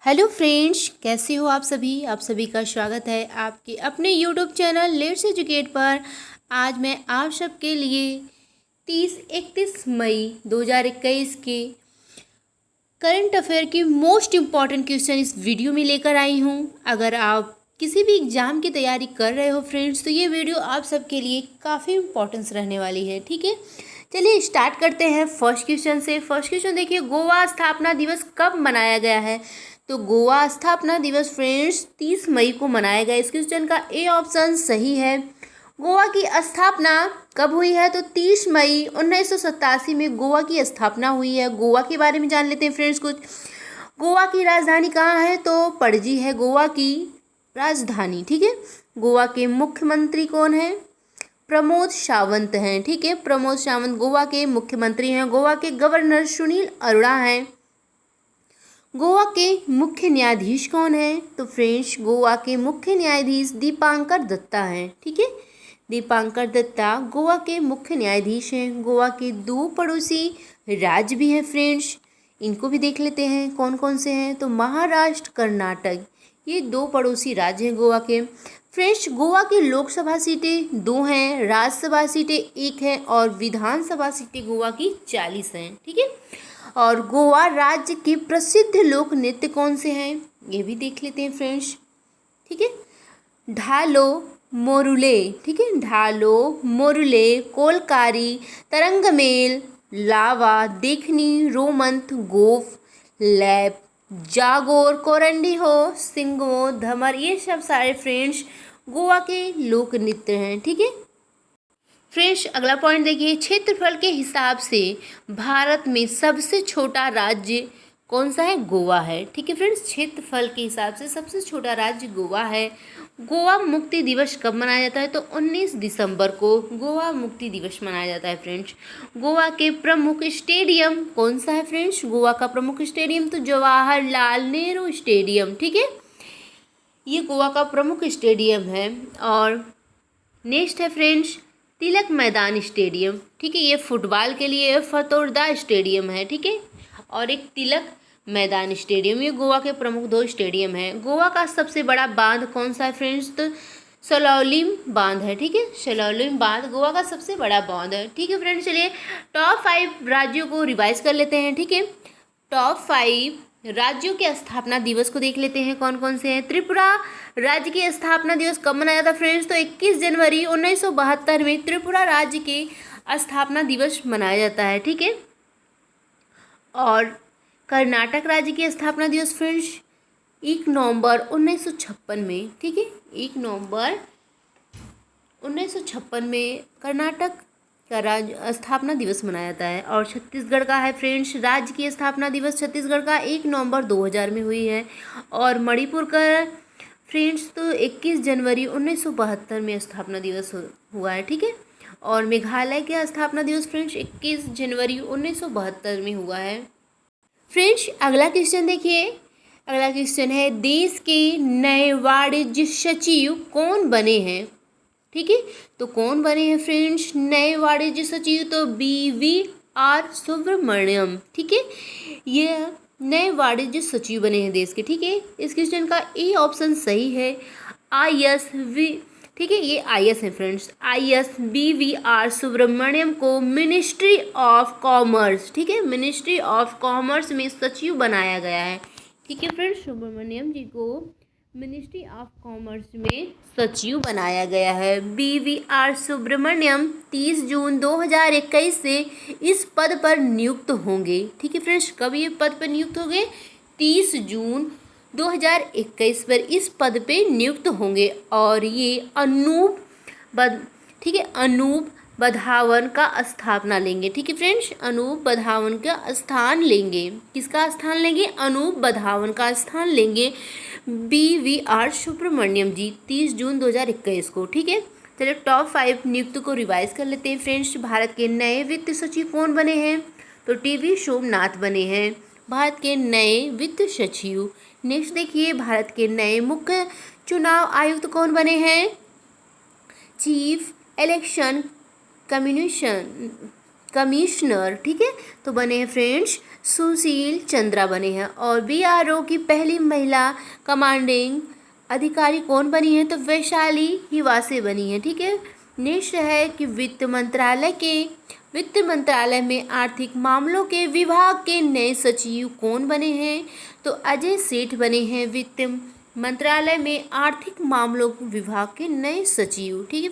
Hello friends, कैसे हो आप सभी का स्वागत है आपके अपने यूट्यूब चैनल लेट्स एजुकेट पर। आज मैं आप सबके लिए 31 मई 2021 के करंट अफेयर की मोस्ट इम्पॉर्टेंट क्वेश्चन इस वीडियो में लेकर आई हूँ। अगर आप किसी भी एग्ज़ाम की तैयारी कर रहे हो फ्रेंड्स, तो ये वीडियो आप सबके लिए काफ़ी इम्पोर्टेंस रहने वाली है। ठीक है, चलिए स्टार्ट करते हैं फर्स्ट क्वेश्चन से। फर्स्ट क्वेश्चन देखिए, गोवा स्थापना दिवस कब मनाया गया है? तो गोवा स्थापना दिवस फ्रेंड्स 30 मई को मनाया गया। इस क्वेश्चन का ए ऑप्शन सही है। गोवा की स्थापना कब हुई है? तो 30 मई 1987 में गोवा की स्थापना हुई है। गोवा के बारे में जान लेते हैं फ्रेंड्स कुछ। गोवा की राजधानी कहाँ है? तो पणजी है गोवा की राजधानी। ठीक है, गोवा के मुख्यमंत्री कौन है? प्रमोद सावंत हैं। ठीक है, प्रमोद सावंत गोवा के मुख्यमंत्री हैं। गोवा के गवर्नर सुनील अरोड़ा हैं। गोवा के मुख्य न्यायाधीश कौन है? तो फ्रेंड्स, गोवा के मुख्य न्यायाधीश दीपांकर दत्ता हैं। ठीक है, दीपांकर दत्ता गोवा के मुख्य न्यायाधीश हैं। गोवा के दो पड़ोसी राज्य भी हैं फ्रेंड्स, इनको भी देख लेते हैं कौन कौन से हैं। तो महाराष्ट्र, कर्नाटक, ये दो पड़ोसी राज्य हैं गोवा के। फ्रेंड्स, गोवा की लोकसभा सीटें 2 हैं, राज्यसभा सीटें 1 हैं और विधानसभा सीटें गोवा की 40 हैं। ठीक है, और गोवा राज्य के प्रसिद्ध लोक नृत्य कौन से हैं, ये भी देख लेते हैं फ्रेंड्स। ठीक है, ढालो, मोरुले। ठीक है, ढालो, मोरुले, कोलकारी, तरंगमेल, लावा, देखनी, रोमंत, गोफ, लैप, जागोर, कोरंडी हो, सिंगो, धमर, ये सब सारे फ्रेंड्स गोवा के लोक नृत्य हैं। ठीक है फ्रेंड्स, अगला पॉइंट देखिए, क्षेत्रफल के हिसाब से भारत में सबसे छोटा राज्य कौन सा है? गोवा है। ठीक है फ्रेंड्स, क्षेत्रफल के हिसाब से सबसे छोटा राज्य गोवा है। गोवा मुक्ति दिवस कब मनाया जाता है? तो 19 दिसंबर को गोवा मुक्ति दिवस मनाया जाता है फ्रेंड्स। गोवा के प्रमुख स्टेडियम कौन सा है फ्रेंड्स? गोवा का प्रमुख स्टेडियम तो जवाहरलाल नेहरू स्टेडियम। ठीक है, ये गोवा का प्रमुख स्टेडियम है। और नेक्स्ट है फ्रेंड्स तिलक मैदान स्टेडियम। ठीक है, ये फुटबॉल के लिए फतोरदा स्टेडियम है। ठीक है, और एक तिलक मैदान स्टेडियम, ये गोवा के प्रमुख 2 स्टेडियम हैं। गोवा का सबसे बड़ा बांध कौन सा है फ्रेंड्स? तो सलौलीम बांध है। ठीक है, सलौलीम बांध गोवा का सबसे बड़ा बांध है। ठीक है फ्रेंड्स, चलिए टॉप 5 राज्यों को रिवाइज कर लेते हैं। ठीक है, टॉप 5 राज्यों के स्थापना दिवस को देख लेते हैं कौन कौन से हैं। त्रिपुरा राज्य की स्थापना दिवस कब मनाया था फ्रेंड्स? तो 21 जनवरी 1972 में त्रिपुरा राज्य के स्थापना दिवस मनाया जाता है। ठीक है, और कर्नाटक राज्य की स्थापना दिवस फ्रेंड्स 1 नवंबर 1956 में। ठीक है, 1 नवंबर 1956 में कर्नाटक का राज्य स्थापना दिवस मनाया जाता है। और छत्तीसगढ़ का है फ्रेंड्स राज्य की स्थापना दिवस छत्तीसगढ़ का 1 नवंबर 2000 में हुई है। और मणिपुर का फ्रेंड्स तो 21 जनवरी 1972 में स्थापना दिवस हुआ है। ठीक है, और मेघालय का स्थापना दिवस फ्रेंड्स 21 जनवरी 1972 में हुआ है। फ्रेंड्स, अगला क्वेश्चन देखिए। अगला क्वेश्चन है, देश के नए वाणिज्य सचिव कौन बने हैं? ठीक है, तो कौन बने हैं फ्रेंड्स नए वाणिज्य सचिव? तो BVR सुब्रमण्यम। ठीक है, ये नए वाणिज्य सचिव बने हैं देश के। ठीक है, इस क्वेश्चन का ए ऑप्शन सही है। ISV। ठीक है, ये IS है फ्रेंड्स। IS BVR सुब्रमण्यम को मिनिस्ट्री ऑफ कॉमर्स, ठीक है, मिनिस्ट्री ऑफ कॉमर्स में सचिव बनाया गया है। ठीक है फ्रेंड्स, सुब्रमण्यम जी को मिनिस्ट्री ऑफ कॉमर्स में सचिव बनाया गया है। BVR सुब्रमण्यम 30 जून 2021 से इस पद पर नियुक्त होंगे। ठीक है फ्रेंड्स, कब ये पद पर नियुक्त होंगे? 30 जून 2021 पर इस पद पे नियुक्त होंगे। और ये ठीक है, अनूप बधावन का स्थापना लेंगे। ठीक है फ्रेंड्स, अनूप बधावन का स्थान लेंगे। किसका स्थान लेंगे? अनूप बधावन का स्थान लेंगे BVR सुब्रमण्यम जी 30 जून 2021 को। ठीक है, चलिए टॉप 5 नियुक्त को रिवाइज कर लेते हैं फ्रेंड्स। भारत के नए वित्त सचिव कौन बने हैं? तो TV सोमनाथ बने हैं भारत के नए वित्त सचिव। नेक्स्ट देखिए, भारत के नए मुख्य चुनाव आयुक्त कौन बने हैं? चीफ इलेक्शन कमिश्नर, ठीक है, तो बने हैं फ्रेंड्स सुशील चंद्रा बने हैं। और बीआरओ की पहली महिला कमांडिंग अधिकारी कौन बनी है, तो वैशाली हिवासे बनी है, ठीक है। नेक्स्ट है कि वित्त मंत्रालय में आर्थिक मामलों के विभाग के नए सचिव कौन बने हैं, तो अजय सेठ बने हैं वित्त मंत्रालय में आर्थिक मामलों विभाग के नए सचिव, ठीक है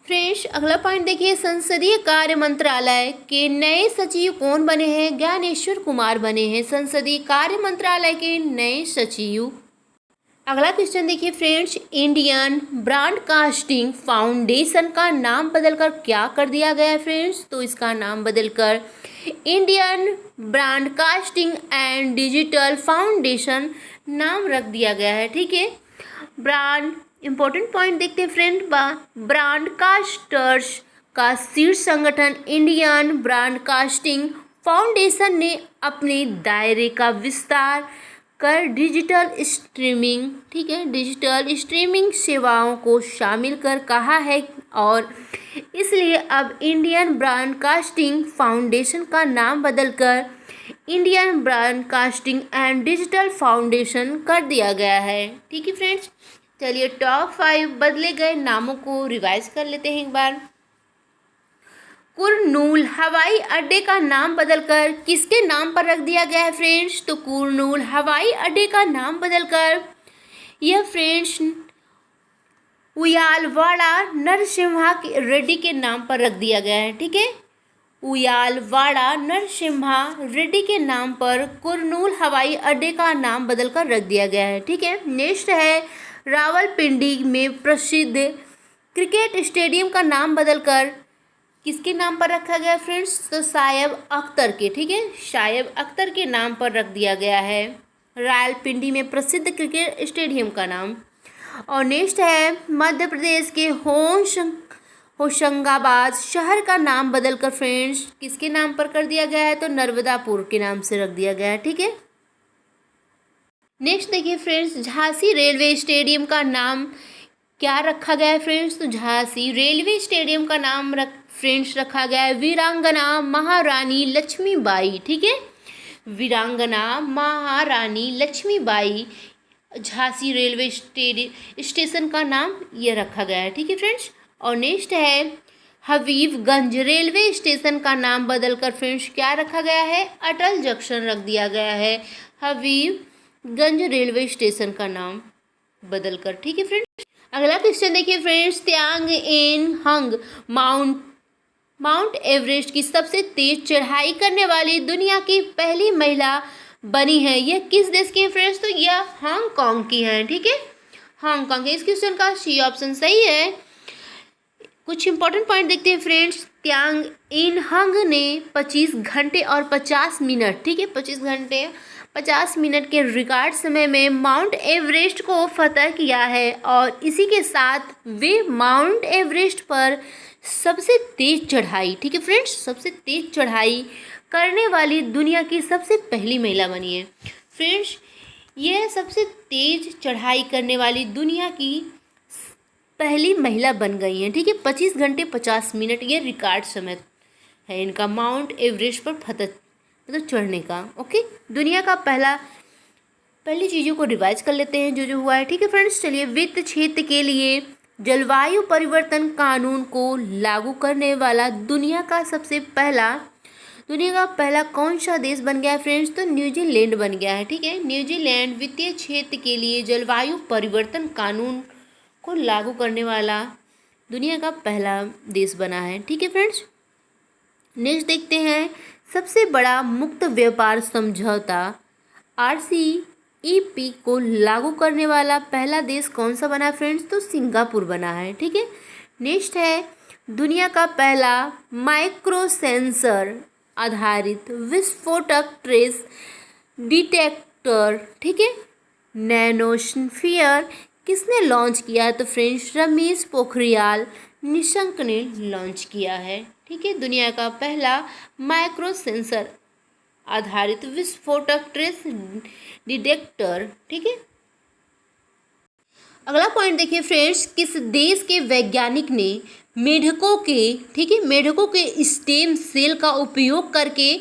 फ्रेंड्स अगला पॉइंट देखिए, संसदीय कार्य मंत्रालय के नए सचिव कौन बने हैं, ज्ञानेश्वर कुमार बने हैं संसदीय कार्य मंत्रालय के नए सचिव। अगला क्वेश्चन देखिए फ्रेंड्स, इंडियन ब्रॉडकास्टिंग फाउंडेशन का नाम बदलकर क्या कर दिया गया है फ्रेंड्स, तो इसका नाम बदलकर Indian broadcasting and digital foundation नाम रख दिया गया है, ठीक है। इंपॉर्टेंट पॉइंट देखते हैं फ्रेंड, ब्रॉडकास्टर्स का शीर्ष संगठन इंडियन ब्रॉडकास्टिंग फाउंडेशन ने अपने दायरे का विस्तार कर डिजिटल स्ट्रीमिंग, ठीक है, डिजिटल स्ट्रीमिंग सेवाओं को शामिल कर कहा है और इसलिए अब इंडियन ब्रॉडकास्टिंग फाउंडेशन का नाम बदलकर Indian broadcasting and digital foundation कर दिया गया है, ठीक है फ्रेंड्स। चलिए टॉप 5 बदले गए नामों को रिवाइज कर लेते हैं एक बार। कुरनूल हवाई अड्डे का नाम बदलकर किसके नाम पर रख दिया गया है फ्रेंड्स, तो कुरनूल हवाई अड्डे का नाम बदलकर यह फ्रेंड्स उयालवाड़ा नरसिम्हा रेड्डी के नाम पर रख दिया गया है, ठीक है। उयालवाड़ा नरसिम्हा रेड्डी के नाम पर कुरनूल हवाई अड्डे का नाम बदलकर रख दिया गया है, ठीक है। नेक्स्ट है रावलपिंडी में प्रसिद्ध क्रिकेट स्टेडियम का नाम बदलकर किसके नाम पर रखा गया फ्रेंड्स, तो शायब अख्तर के, ठीक है, शायब अख्तर के नाम पर रख दिया गया है रावलपिंडी में प्रसिद्ध क्रिकेट स्टेडियम का नाम। और नेक्स्ट है मध्य प्रदेश के होशंगाबाद शहर का नाम बदलकर फ्रेंड्स किसके नाम पर कर दिया गया है, तो नर्मदापुर के नाम से रख दिया गया है, ठीक है। नेक्स्ट देखिए फ्रेंड्स, झांसी रेलवे स्टेडियम का नाम क्या रखा गया है फ्रेंड्स, तो झांसी रेलवे स्टेडियम का नाम रखा गया है वीरांगना महारानी लक्ष्मीबाई, ठीक है, वीरांगना महारानी लक्ष्मीबाई झांसी रेलवे स्टेशन का नाम ये रखा गया है, ठीक है फ्रेंड्स। और नेक्स्ट है हबीबगंज रेलवे स्टेशन का नाम बदलकर फ्रेंड्स क्या रखा गया है, अटल जंक्शन रख दिया गया है हबीबगंज रेलवे स्टेशन का नाम बदलकर, ठीक है फ्रेंड्स। अगला क्वेश्चन देखिए फ्रेंड्स, त्यांग एन हंग माउंट एवरेस्ट की सबसे तेज चढ़ाई करने वाली दुनिया की पहली महिला बनी है, यह किस देश की है फ्रेंड्स, तो यह हांगकांग की है, ठीक है, हांगकांग है। इस क्वेश्चन का सी ऑप्शन सही है। कुछ इंपॉर्टेंट पॉइंट देखते हैं फ्रेंड्स, त्यांग इन हंग ने 25 घंटे और 50 मिनट, ठीक है, 25 घंटे 50 मिनट के रिकॉर्ड समय में माउंट एवरेस्ट को फतह किया है और इसी के साथ वे माउंट एवरेस्ट पर सबसे तेज चढ़ाई, ठीक है फ्रेंड्स, सबसे तेज चढ़ाई करने वाली दुनिया की सबसे पहली महिला बनी है फ्रेंड्स। यह सबसे तेज चढ़ाई करने वाली दुनिया की पहली महिला बन गई हैं, ठीक है। 25 घंटे 50 मिनट ये रिकॉर्ड समय है इनका माउंट एवरेस्ट पर फतह मतलब चढ़ने का, ओके। दुनिया का पहली चीज़ों को रिवाइज कर लेते हैं जो हुआ है, ठीक है फ्रेंड्स। चलिए, वित्त क्षेत्र के लिए जलवायु परिवर्तन कानून को लागू करने वाला दुनिया का पहला कौन सा देश बन गया है फ्रेंड्स, तो न्यूजीलैंड बन गया है, ठीक है। न्यूजीलैंड वित्तीय क्षेत्र के लिए जलवायु परिवर्तन कानून को लागू करने वाला दुनिया का पहला देश बना है, ठीक है फ्रेंड्स। नेक्स्ट देखते हैं, सबसे बड़ा मुक्त व्यापार समझौता RCEP को लागू करने वाला पहला देश कौन सा बना है फ्रेंड्स, तो सिंगापुर बना है, ठीक है। नेक्स्ट है, दुनिया का पहला माइक्रो सेंसर आधारित विस्फोटक ट्रेस डिटेक्टर, ठीक है, नैनोस्फीयर किसने लॉन्च किया है, तो फ्रेंड्स रमेश पोखरियाल निशंक ने लॉन्च किया है, ठीक है। दुनिया का पहला माइक्रो सेंसर आधारित विस्फोटक ट्रेस डिटेक्टर, ठीक है। अगला पॉइंट देखिए फ्रेंड्स, किस देश के वैज्ञानिक ने मेढकों के, ठीक है, मेढकों के स्टेम सेल का उपयोग करके,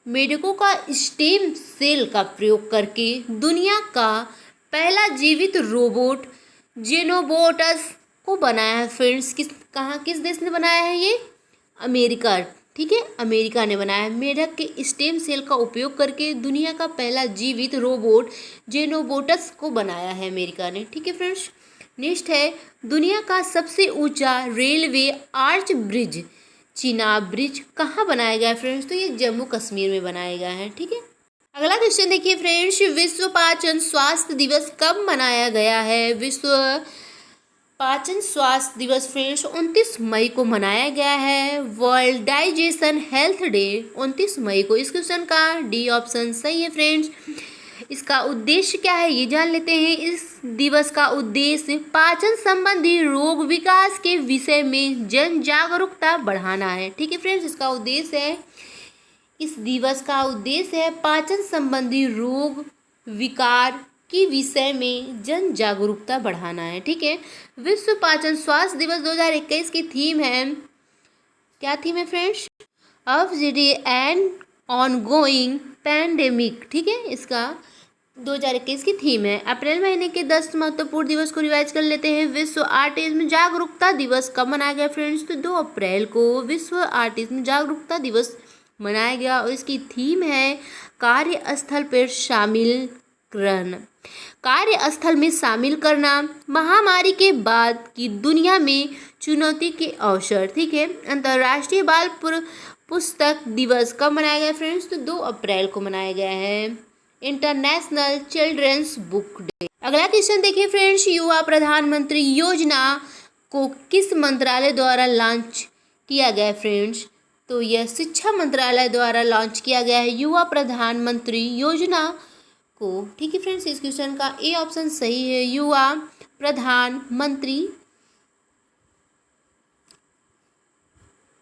मेढकों का स्टेम सेल का प्रयोग करके दुनिया का पहला जीवित रोबोट जेनोबोटस को बनाया है फ्रेंड्स? किस देश ने बनाया है ये? अमेरिका, ठीक है, अमेरिका ने बनाया है। मेढक के स्टेम सेल का उपयोग करके दुनिया का पहला जीवित रोबोट जेनोबोटस को बनाया है अमेरिका ने, ठीक है फ्रेंड्स। नेक्स्ट है, दुनिया का सबसे ऊंचा railway arch bridge, Chenab bridge, कहाँ बनाया गया है फ्रेंड्स? तो ये जम्मू कश्मीर में बनाया गया है, ठीक है। अगला क्वेश्चन देखिए फ्रेंड्स, विश्व पाचन स्वास्थ्य दिवस कब मनाया गया है? विश्व पाचन स्वास्थ्य दिवस फ्रेंड्स 29 मई को मनाया गया है। वर्ल्ड डाइजेशन हेल्थ डे 29 मई को। इस क्वेश्चन का डी ऑप्शन सही है फ्रेंड्स। इसका उद्देश्य क्या है ये जान लेते हैं। इस दिवस का उद्देश्य पाचन संबंधी रोग विकास के विषय में जन जागरूकता बढ़ाना है, ठीक है फ्रेंड्स। इसका उद्देश्य है, इस दिवस का उद्देश्य है पाचन संबंधी रोग विकार के विषय में जन जागरूकता बढ़ाना है, ठीक है। विश्व पाचन स्वास्थ्य दिवस 2021 की थीम है, क्या थीम है friends? Objective and ongoing pandemic, ठीक है, इसका 2021 की थीम है। अप्रैल महीने के 10 महत्वपूर्ण दिवस को रिवाइज कर लेते हैं। विश्व ऑटिज्म जागरूकता दिवस कब मनाया गया फ्रेंड्स? तो 2 अप्रैल को विश्व ऑटिज्म जागरूकता दिवस मनाया गया और इसकी थीम है कार्यस्थल पर शामिल रहना, कार्यस्थल में शामिल करना, महामारी के बाद की दुनिया में चुनौती के अवसर, ठीक है। अंतर्राष्ट्रीय बाल पुस्तक दिवस कब मनाया गया फ्रेंड्स? तो 2 अप्रैल को मनाया गया है। International children's book day. अगला क्वेश्चन देखिए फ्रेंड्स, युवा प्रधानमंत्री योजना को किस मंत्रालय द्वारा लॉन्च किया गया फ्रेंड्स? तो यह शिक्षा मंत्रालय द्वारा लॉन्च किया गया है युवा प्रधानमंत्री योजना को, ठीक है फ्रेंड्स। इस क्वेश्चन का ए ऑप्शन सही है, युवा प्रधानमंत्री।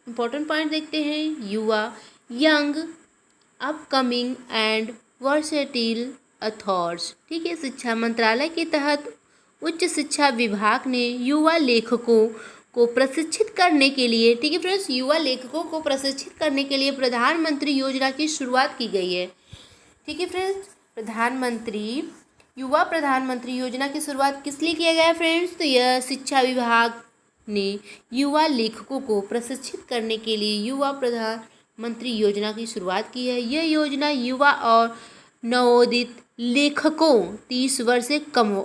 इंपॉर्टेंट पॉइंट देखते हैं, युवा यंग अपकमिंग एंड वर्सेटिल अथॉर्स, ठीक है। शिक्षा मंत्रालय के तहत उच्च शिक्षा विभाग ने युवा लेखकों को प्रशिक्षित करने के लिए, ठीक है फ्रेंड्स, युवा लेखकों को प्रशिक्षित करने के लिए प्रधानमंत्री योजना की शुरुआत की गई है, ठीक है फ्रेंड्स। युवा प्रधानमंत्री योजना की शुरुआत किस लिए किया गया है फ्रेंड्स? तो यह शिक्षा विभाग ने युवा लेखकों को प्रशिक्षित करने के लिए युवा प्रधानमंत्री योजना की शुरुआत की है। यह योजना युवा और नवोदित लेखकों 30 वर्ष से कम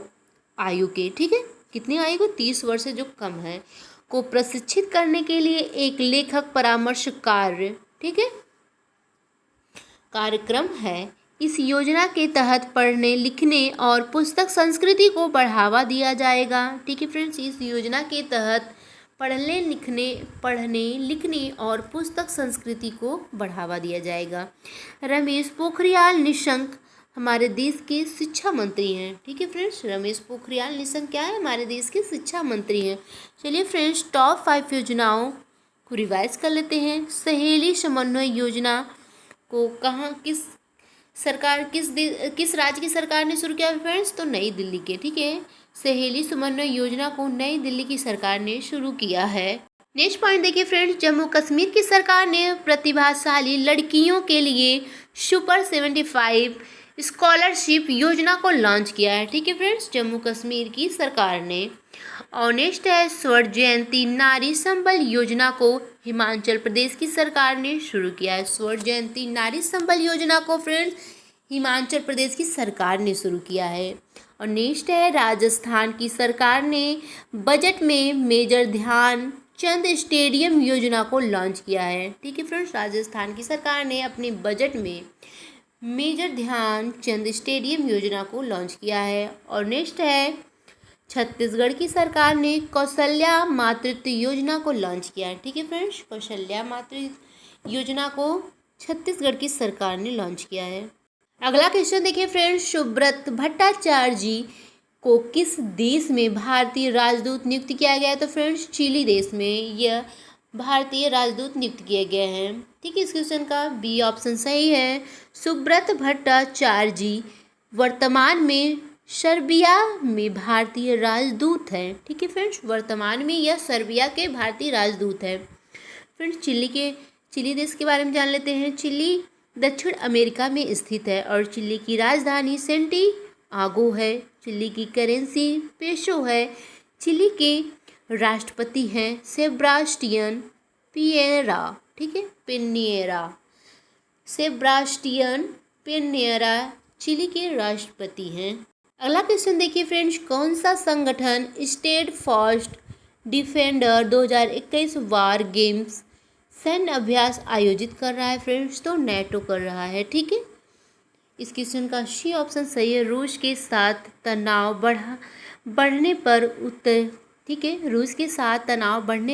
आयु के, ठीक है, कितनी आयु को? 30 वर्ष से जो कम है, को प्रशिक्षित करने के लिए एक लेखक परामर्श कार्य, ठीक है, कार्यक्रम है। इस योजना के तहत पढ़ने लिखने और पुस्तक संस्कृति को बढ़ावा दिया जाएगा, ठीक है फ्रेंड्स। इस योजना के तहत पढ़ने लिखने और पुस्तक संस्कृति को बढ़ावा दिया जाएगा। रमेश पोखरियाल निशंक हमारे देश के शिक्षा मंत्री हैं, ठीक है फ्रेंड्स। रमेश पोखरियाल निशंक क्या है? हमारे देश के शिक्षा मंत्री हैं। चलिए फ्रेंड्स, टॉप 5 योजनाओं को रिवाइज कर लेते हैं। सहेली समन्वय योजना को किस राज्य की सरकार ने शुरू किया फ्रेंड्स? तो नई दिल्ली के, ठीक है। सहेली समन्वय योजना को नई दिल्ली की सरकार ने शुरू किया है। नेक्स्ट पॉइंट देखिए फ्रेंड्स, जम्मू कश्मीर की सरकार ने प्रतिभाशाली लड़कियों के लिए सुपर 75 स्कॉलरशिप योजना को लॉन्च किया है, ठीक है फ्रेंड्स, जम्मू कश्मीर की सरकार ने। और नेक्स्ट है स्वर्ण जयंती नारी संबल योजना को हिमाचल प्रदेश की सरकार ने शुरू किया है। स्वर्ण जयंती नारी संबल योजना को फ्रेंड्स हिमाचल प्रदेश की सरकार ने शुरू किया है। और नेक्स्ट है राजस्थान की सरकार ने बजट में मेजर ध्यानचंद स्टेडियम योजना को लॉन्च किया है, ठीक है फ्रेंड्स। राजस्थान की सरकार ने अपने बजट में मेजर ध्यानचंद स्टेडियम योजना को लॉन्च किया है। और नेक्स्ट है छत्तीसगढ़ की सरकार ने कौशल्या मातृत्व योजना को लॉन्च किया है, ठीक है फ्रेंड्स। कौशल्या मातृत्व योजना को छत्तीसगढ़ की सरकार ने लॉन्च किया है। अगला क्वेश्चन देखिए फ्रेंड्स, सुब्रत भट्टाचार्य जी को किस देश में भारतीय राजदूत नियुक्त किया गया है? तो फ्रेंड्स चिली देश में यह भारतीय राजदूत नियुक्त किए गए हैं, ठीक है। इस क्वेश्चन का बी ऑप्शन सही है। सुब्रत भट्टाचार्य जी वर्तमान में सर्बिया में भारतीय राजदूत हैं। ठीक है फ्रेंड्स, वर्तमान में यह सर्बिया के भारतीय राजदूत हैं। फ्रेंड्स, चिली देश के बारे में जान लेते हैं। चिली दक्षिण अमेरिका में स्थित है और चिली की राजधानी सेंटियागो है। चिली की करेंसी पेसो है। चिली के राष्ट्रपति हैं सेबास्टियन पिनेरा। ठीक है, पिनेरा, सेबास्टियन पिनेरा चिली के राष्ट्रपति हैं। अगला क्वेश्चन देखिए फ्रेंड्स, कौन सा संगठन स्टेड फास्ट डिफेंडर 2021 वार गेम्स सैन्य अभ्यास आयोजित कर रहा है फ्रेंड्स? तो नेटो कर रहा है। ठीक है, इस क्वेश्चन का सी ऑप्शन सही है। रूस के साथ तनाव बढ़ने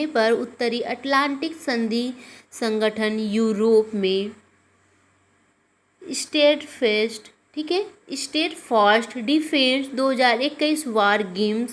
पर उत्तरी अटलांटिक संधि संगठन यूरोप में स्टेड फास्ट डिफेंस 2021 वार गेम्स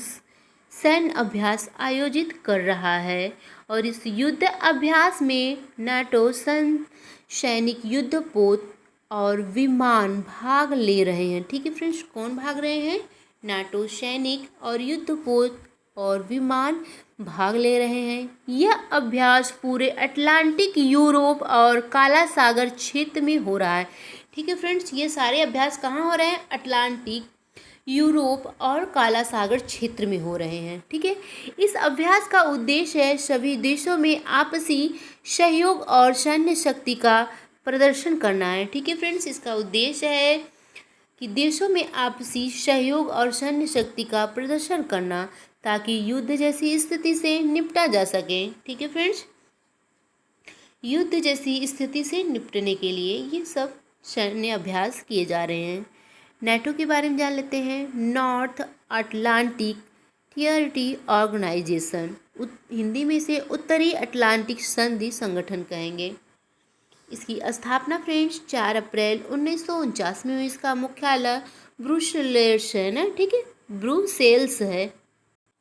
सैन्य अभ्यास आयोजित कर रहा है और इस युद्ध अभ्यास में नाटो सैनिक युद्धपोत और विमान भाग ले रहे हैं। ठीक है फ्रेंड्स, कौन भाग रहे हैं? नाटो सैनिक और युद्धपोत और विमान भाग ले रहे हैं। यह अभ्यास पूरे अटलांटिक, यूरोप और काला सागर क्षेत्र में हो रहा है। ठीक है फ्रेंड्स, ये सारे अभ्यास कहाँ हो रहे हैं? अटलांटिक, यूरोप और काला सागर क्षेत्र में हो रहे हैं। ठीक है, इस अभ्यास का उद्देश्य है सभी देशों में आपसी सहयोग और सैन्य शक्ति का प्रदर्शन करना है। ठीक है फ्रेंड्स, इसका उद्देश्य है कि देशों में आपसी सहयोग और सैन्य शक्ति का प्रदर्शन करना, ताकि युद्ध जैसी स्थिति से निपटा जा सके। ठीक है फ्रेंड्स, युद्ध जैसी स्थिति से निपटने के लिए ये सब सैन्य अभ्यास किए जा रहे हैं। नेटो के बारे में जान लेते हैं। North Atlantic Treaty Organization, Hindi में इसे उत्तरी अटलांटिक संधि संगठन कहेंगे। इसकी स्थापना फ्रेंड्स 4 अप्रैल 1949 में हुई। इसका मुख्यालय ब्रुसेल्स है ना। ठीक है, ब्रुसेल्स है।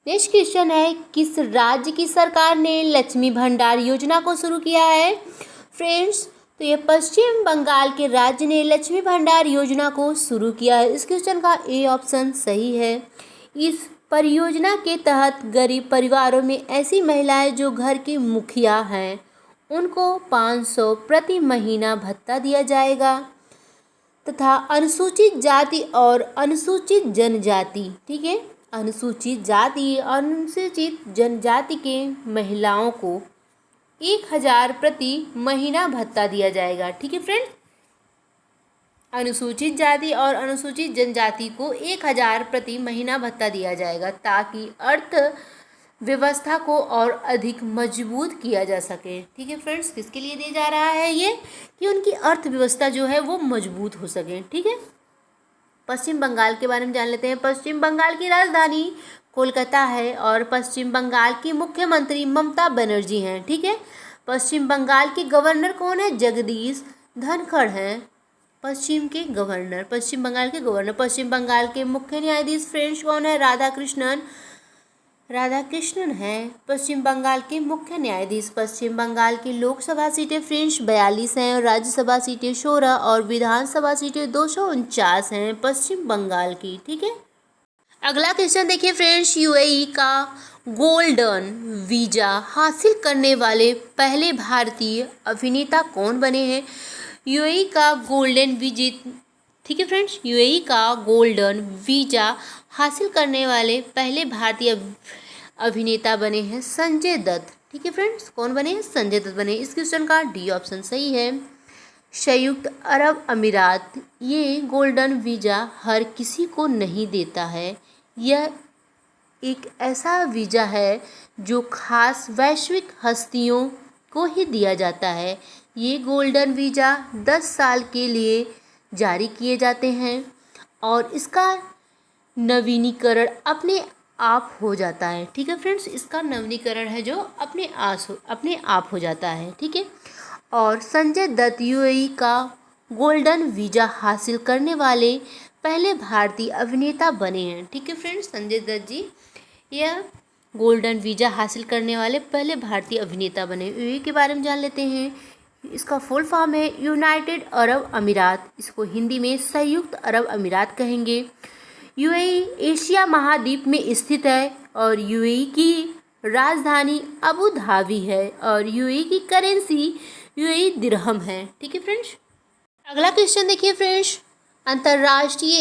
नेक्स्ट क्वेश्चन है, किस राज्य की सरकार ने लक्ष्मी भंडार योजना को शुरू किया है? फ्रेंड्स, तो ये पश्चिम बंगाल के राज्य ने लक्ष्मी भंडार योजना को शुरू किया है। इस क्वेश्चन का ए ऑप्शन सही है। इस परियोजना के तहत गरीब परिवारों में ऐसी महिलाएं जो घर की मुखिया हैं, उनको 500 प्रति महीना भत्ता दिया जाएगा तथा अनुसूचित जाति और अनुसूचित जनजाति, ठीक है, अनुसूचित जाति और अनुसूचित जनजाति के महिलाओं को 1000 प्रति महीना भत्ता दिया जाएगा। ठीक है फ्रेंड्स, अनुसूचित जाति और अनुसूचित जनजाति को 1000 प्रति महीना भत्ता दिया जाएगा, ताकि अर्थव्यवस्था को और अधिक मजबूत किया जा सके। ठीक है फ्रेंड्स, किसके लिए दिया जा रहा है ये? कि उनकी अर्थव्यवस्था जो है वो मजबूत हो सके। ठीक है, पश्चिम बंगाल के बारे में जान लेते हैं। पश्चिम बंगाल की राजधानी कोलकाता है और पश्चिम बंगाल की मुख्यमंत्री ममता बनर्जी हैं। ठीक है, पश्चिम बंगाल के गवर्नर कौन है? जगदीश धनखड़ हैं पश्चिम बंगाल के गवर्नर। पश्चिम बंगाल के मुख्य न्यायाधीश फ्रेंड्स कौन है? राधाकृष्णन हैं पश्चिम बंगाल के मुख्य न्यायाधीश। पश्चिम बंगाल की लोकसभा सीटें फ्रेंड्स 42 हैं और राज्यसभा सीटें 16 और विधानसभा सीटें 249 हैं पश्चिम बंगाल की। ठीक है, अगला क्वेश्चन देखिए फ्रेंड्स, यूएई का गोल्डन वीज़ा हासिल करने वाले पहले भारतीय अभिनेता कौन बने हैं? यूएई का गोल्डन वीज़ा, ठीक है फ्रेंड्स, यूएई का गोल्डन वीज़ा हासिल करने वाले पहले भारतीय अभिनेता बने हैं संजय दत्त। ठीक है फ्रेंड्स, कौन बने हैं? संजय दत्त बने। इस क्वेश्चन का डी ऑप्शन सही है। संयुक्त अरब अमीरात ये गोल्डन वीज़ा हर किसी को नहीं देता है। यह एक ऐसा वीज़ा है जो खास वैश्विक हस्तियों को ही दिया जाता है। ये गोल्डन वीज़ा 10 साल के लिए जारी किए जाते हैं और इसका नवीनीकरण अपने आप हो जाता है। ठीक है फ्रेंड्स, इसका नवीनीकरण है जो अपने आप हो जाता है। ठीक है, और संजय दत्त यूएई का गोल्डन वीज़ा हासिल करने वाले पहले भारतीय अभिनेता बने हैं। ठीक है फ्रेंड्स, संजय दत्त जी यह गोल्डन वीज़ा हासिल करने वाले पहले भारतीय अभिनेता बने। यूएई के बारे में जान लेते हैं। इसका फुल फॉर्म है यूनाइटेड अरब अमीरात। इसको हिंदी में संयुक्त अरब अमीरात कहेंगे। यूएई एशिया महाद्वीप में स्थित है और यूएई की राजधानी अबू धाबी है और यूएई की करेंसी यूएई दिरहम है। ठीक है फ्रेंड्स। अगला क्वेश्चन देखिए फ्रेंड्स, अंतर्राष्ट्रीय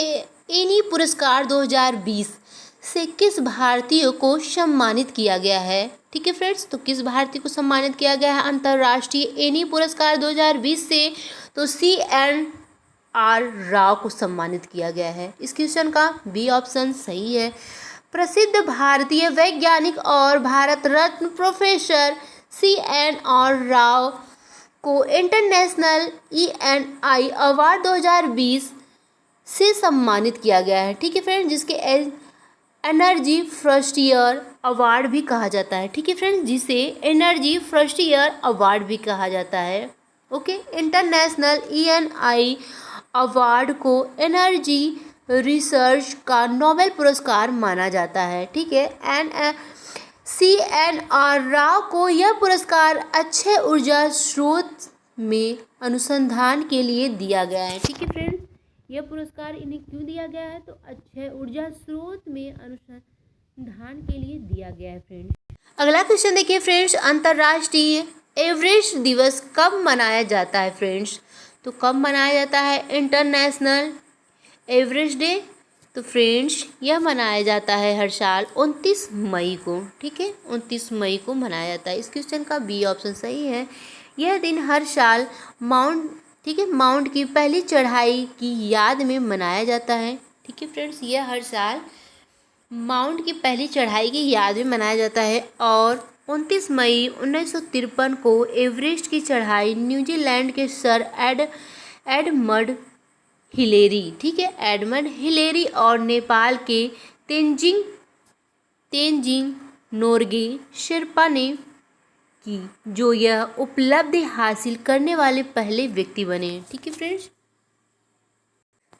एनी पुरस्कार 2020 से किस भारतीय को सम्मानित किया गया है। ठीक है फ्रेंड्स, तो किस भारतीय को सम्मानित किया गया है अंतर्राष्ट्रीय एनी पुरस्कार 2020 से, तो CNR राव को सम्मानित किया गया है। इस क्वेश्चन का बी ऑप्शन सही है। प्रसिद्ध भारतीय वैज्ञानिक और भारत रत्न प्रोफेसर CNR राव को इंटरनेशनल ENI अवार्ड 2020 से सम्मानित किया गया है। ठीक है फ्रेंड्स, जिसके एनर्जी फ्रस्टियर अवार्ड भी कहा जाता है। ठीक है फ्रेंड्स, जिसे एनर्जी फ्रस्टियर अवार्ड भी कहा जाता है। ओके, इंटरनेशनल ENI अवार्ड को एनर्जी रिसर्च का नोबेल पुरस्कार माना जाता है। ठीक है, CNR राव को यह पुरस्कार अक्षय ऊर्जा स्रोत में अनुसंधान के लिए दिया गया है। ठीक है फ्रेंड्स, यह पुरस्कार इन्हें क्यों दिया गया है, तो अक्षय ऊर्जा स्रोत में अनुसंधान के लिए दिया गया है फ्रेंड्स। अगला क्वेश्चन देखिए फ्रेंड्स, अंतर्राष्ट्रीय एवरेस्ट दिवस कब मनाया जाता है फ्रेंड्स, तो कब मनाया जाता है इंटरनेशनल एवरेस्ट डे, तो फ्रेंड्स यह मनाया जाता है हर साल 29 मई को। ठीक है, 29 मई को मनाया जाता है। इस क्वेश्चन का बी ऑप्शन सही है। यह दिन हर साल माउंट की पहली चढ़ाई की याद में मनाया जाता है। ठीक है फ्रेंड्स, यह हर साल माउंट की पहली चढ़ाई की याद में मनाया जाता है और 29 मई 1953 को एवरेस्ट की चढ़ाई न्यूजीलैंड के सर एडमंड हिलेरी, ठीक है, एडमंड हिलेरी और नेपाल के तेंजिंग नोर्गे शेर्पा ने की, जो यह उपलब्धि हासिल करने वाले पहले व्यक्ति बने। ठीक है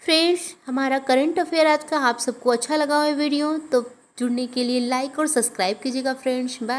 फ्रेंड्स, हमारा करंट अफेयर आज का आप सबको अच्छा लगा हो वीडियो, तो जुड़ने के लिए लाइक और सब्सक्राइब कीजिएगा फ्रेंड्स। बाय।